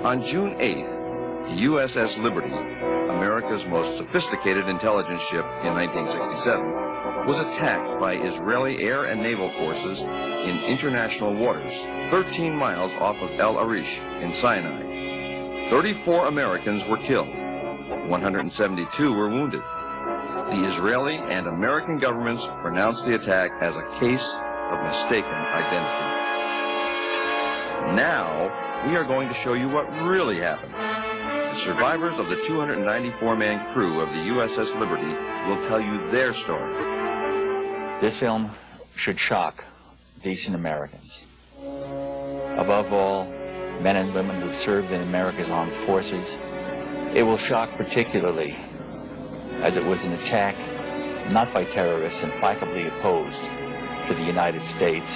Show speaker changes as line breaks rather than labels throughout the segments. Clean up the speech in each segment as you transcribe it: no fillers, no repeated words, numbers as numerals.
On June 8th, the USS Liberty, America's most sophisticated intelligence ship in 1967, was attacked by Israeli air and naval forces in international waters, 13 miles off of El Arish in Sinai. 34 Americans were killed. 172 were wounded. The Israeli and American governments pronounced the attack as a case of mistaken identity. Now, we are going to show you what really happened. The survivors of the 294-man crew of the USS Liberty will tell you their story.
This film should shock decent Americans. Above all, men and women who've served in America's armed forces. It will shock particularly as it was an attack not by terrorists implacably opposed to the United States,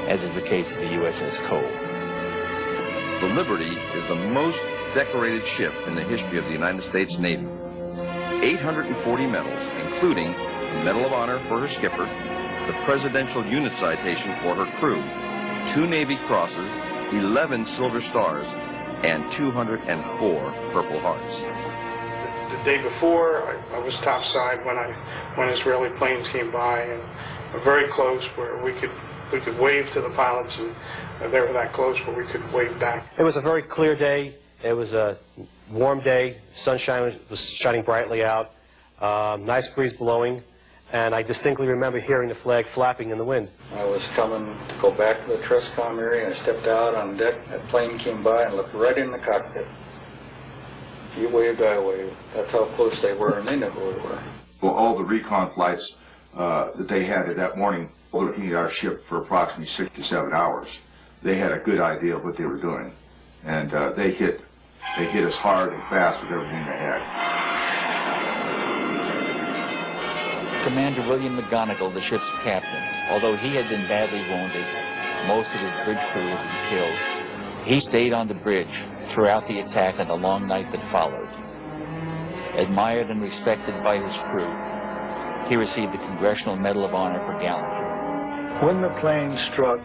as is the case of the USS Cole.
The Liberty is the most decorated ship in the history of the United States Navy. 840 medals, including the Medal of Honor for her skipper, the Presidential Unit Citation for her crew, 2 Navy Crosses, 11 Silver Stars, and 204 Purple Hearts.
The day before, I was topside when Israeli planes came by, and very close where we could wave to the pilots, and they were that close where we could wave back.
It was a very clear day. It was a warm day. Sunshine was shining brightly out. Nice breeze blowing, and I distinctly remember hearing the flag flapping in the wind.
I was coming to go back to the Trescom area. I stepped out on deck. That plane came by and looked right in the cockpit. You waved, I waved. That's how close they were, and they knew who we were.
Well, all the recon flights that they had that morning, looking at our ship for approximately 6 to 7 hours, they had a good idea of what they were doing, and they hit us hard and fast with everything they had.
Commander William McGonigal, the ship's captain, although he had been badly wounded, most of his bridge crew had been killed, he stayed on the bridge throughout the attack and the long night that followed. Admired and respected by his crew, he received the Congressional Medal of Honor for gallantry.
When the plane struck,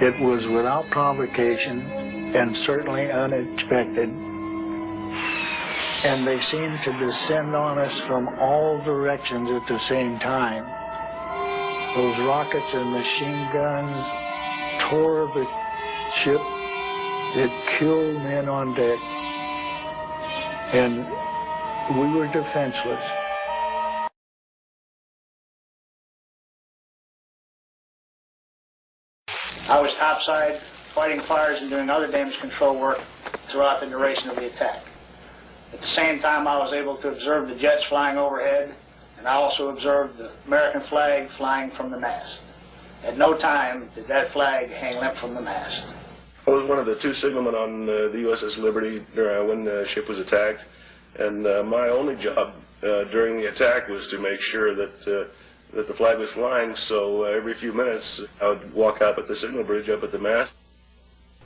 it was without provocation and certainly unexpected, and they seemed to descend on us from all directions at the same time. Those rockets and machine guns tore the ship. It killed men on deck, and we were defenseless.
I was topside, fighting fires and doing other damage control work throughout the duration of the attack. At the same time, I was able to observe the jets flying overhead, and I also observed the American flag flying from the mast. At no time did that flag hang limp from the mast.
I was one of the 2 signalmen on the USS Liberty when the ship was attacked, and my only job during the attack was to make sure that the flag was flying, so every few minutes I would walk up at the signal bridge up at the mast.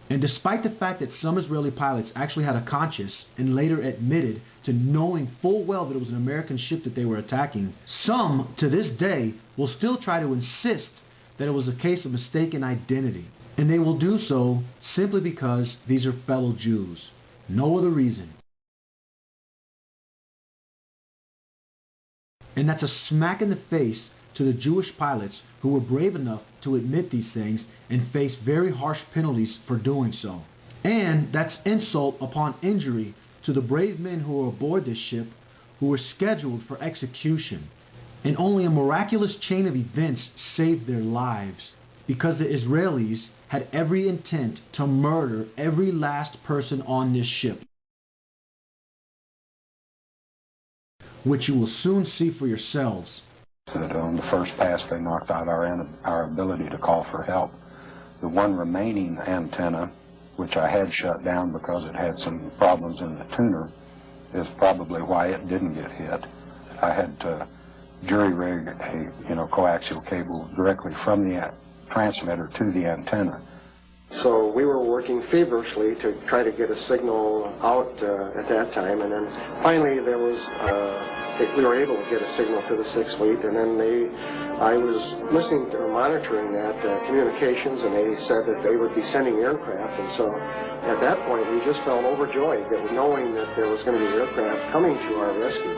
And despite the fact that some Israeli pilots actually had a conscience and later admitted to knowing full well that it was an American ship that they were attacking, some to this day will still try to insist that it was a case of mistaken identity. And they will do so simply because these are fellow Jews. No other reason. And that's a smack in the face to the Jewish pilots who were brave enough to admit these things and face very harsh penalties for doing so. And that's insult upon injury to the brave men who were aboard this ship who were scheduled for execution. And only a miraculous chain of events saved their lives, because the Israelis had every intent to murder every last person on this ship, which you will soon see for yourselves.
That on the first pass they knocked out our ability to call for help. The one remaining antenna, which I had shut down because it had some problems in the tuner, is probably why it didn't get hit. I had to jury-rig a coaxial cable directly from the transmitter to the antenna.
So we were working feverishly to try to get a signal out at that time, and then finally there was we were able to get a signal to the Sixth Fleet, and then I was listening to or monitoring that communications, and they said that they would be sending aircraft, and so at that point we just felt overjoyed that knowing that there was going to be aircraft coming to our rescue.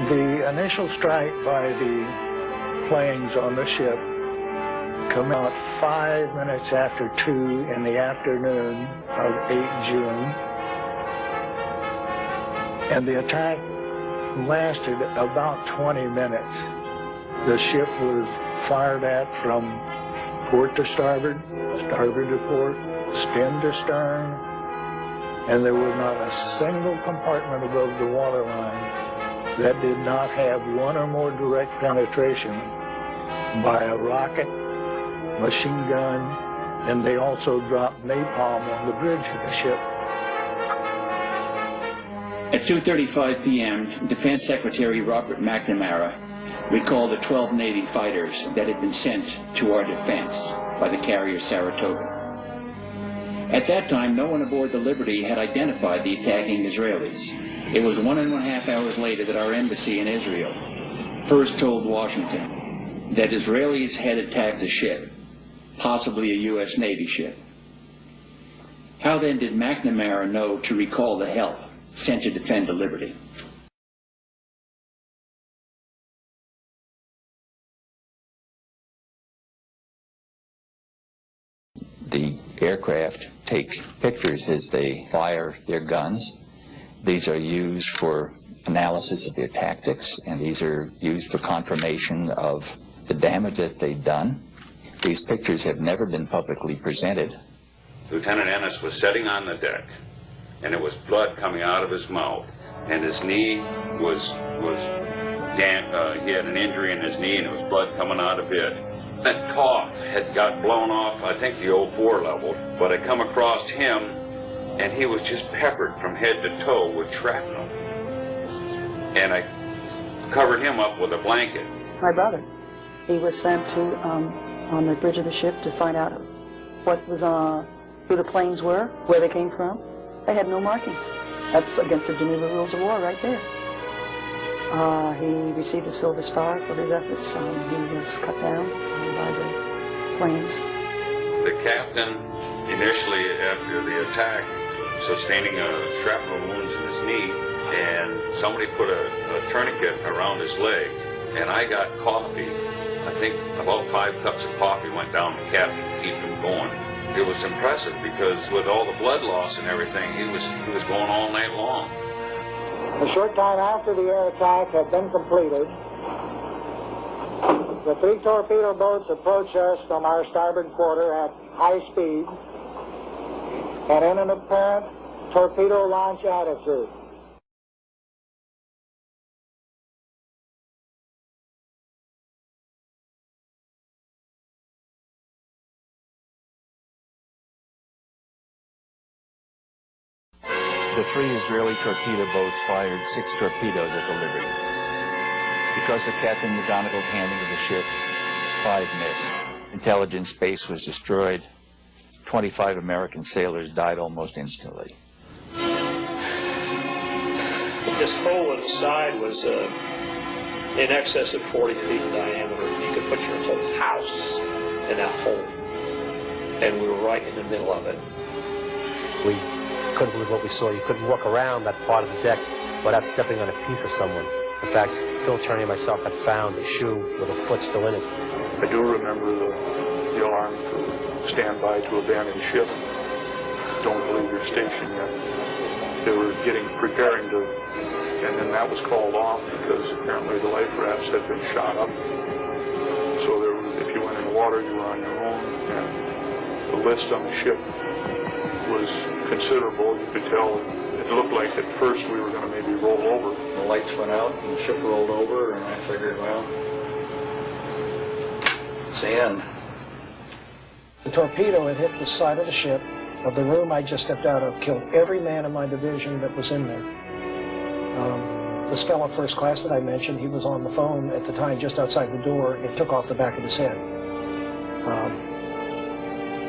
The initial strike by the planes on the ship come out 5 minutes after 2 in the afternoon of 8 June. And the attack lasted about 20 minutes. The ship was fired at from port to starboard, starboard to port, stem to stern, and there was not a single compartment above the waterline that did not have one or more direct penetration by a rocket, machine gun, and they also dropped napalm on the bridge of the ship.
At 2:35 p.m., Defense Secretary Robert McNamara recalled the 12 Navy fighters that had been sent to our defense by the carrier Saratoga. At that time, no one aboard the Liberty had identified the attacking Israelis. It was 1.5 hours later that our embassy in Israel first told Washington that Israelis had attacked a ship, possibly a U.S. Navy ship. How then did McNamara know to recall the help sent to defend the Liberty?
The aircraft take pictures as they fire their guns. These are used for analysis of their tactics, and these are used for confirmation of the damage that they've done. These pictures have never been publicly presented.
Lieutenant Ennis was sitting on the deck, and there was blood coming out of his mouth, and his knee was he had an injury in his knee, and there was blood coming out of it. That cough had got blown off, I think the 04 level, but I come across him, and he was just peppered from head to toe with shrapnel. And I covered him up with a blanket.
My brother, he was sent to on the bridge of the ship to find out what was who the planes were, where they came from. They had no markings. That's against the Geneva Rules of War right there. He received a Silver Star for his efforts. He was cut down by the planes.
The captain, initially after the attack, sustaining shrapnel wounds in his knee, and somebody put a tourniquet around his leg, and I got coffee. I think about 5 cups of coffee went down the captain to keep him going. It was impressive because with all the blood loss and everything, he was going all night long.
A short time after the air attack had been completed, the 3 torpedo boats approached us from our starboard quarter at high speed and in an apparent torpedo launch attitude.
The 3 Israeli torpedo boats fired 6 torpedoes at the Liberty. Because of Captain McGonigal's handling of the ship, 5 missed. Intelligence base was destroyed. 25 American sailors died almost instantly.
This hole in the side was in excess of 40 feet in diameter. You could put your whole house in that hole. And we were right in the middle of it.
We couldn't believe what we saw. You couldn't walk around that part of the deck without stepping on a piece of someone. In fact, Phil Turney and myself had found a shoe with a foot still in it.
I do remember the alarm to stand by to abandon ship. Don't believe your station yet. They were preparing to, and then that was called off because apparently the life rafts had been shot up. So if you went in the water, you were on your own, and the list on the ship was considerable. You could tell it looked like at first we were going to maybe roll over.
The lights went out and the ship rolled over, and I figured, well, it's the end.
The torpedo had hit the side of the ship. Of the room I just stepped out of, killed every man in my division that was in there. The Stella First Class that I mentioned, he was on the phone at the time just outside the door. It took off the back of his head.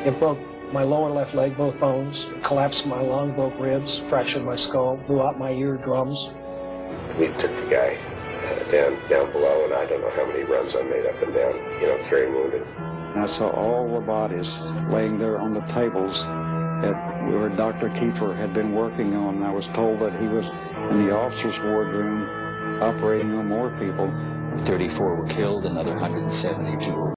It broke my lower left leg, both bones, collapsed my lung, broke ribs, fractured my skull, blew out my eardrums.
We took the guy down below, and I don't know how many runs I made up and down, carrying wounded.
And I saw all the bodies laying there on the tables where Dr. Kiefer had been working on. I was told that he was in the officers' wardroom operating on more people.
34 were killed, another 172 were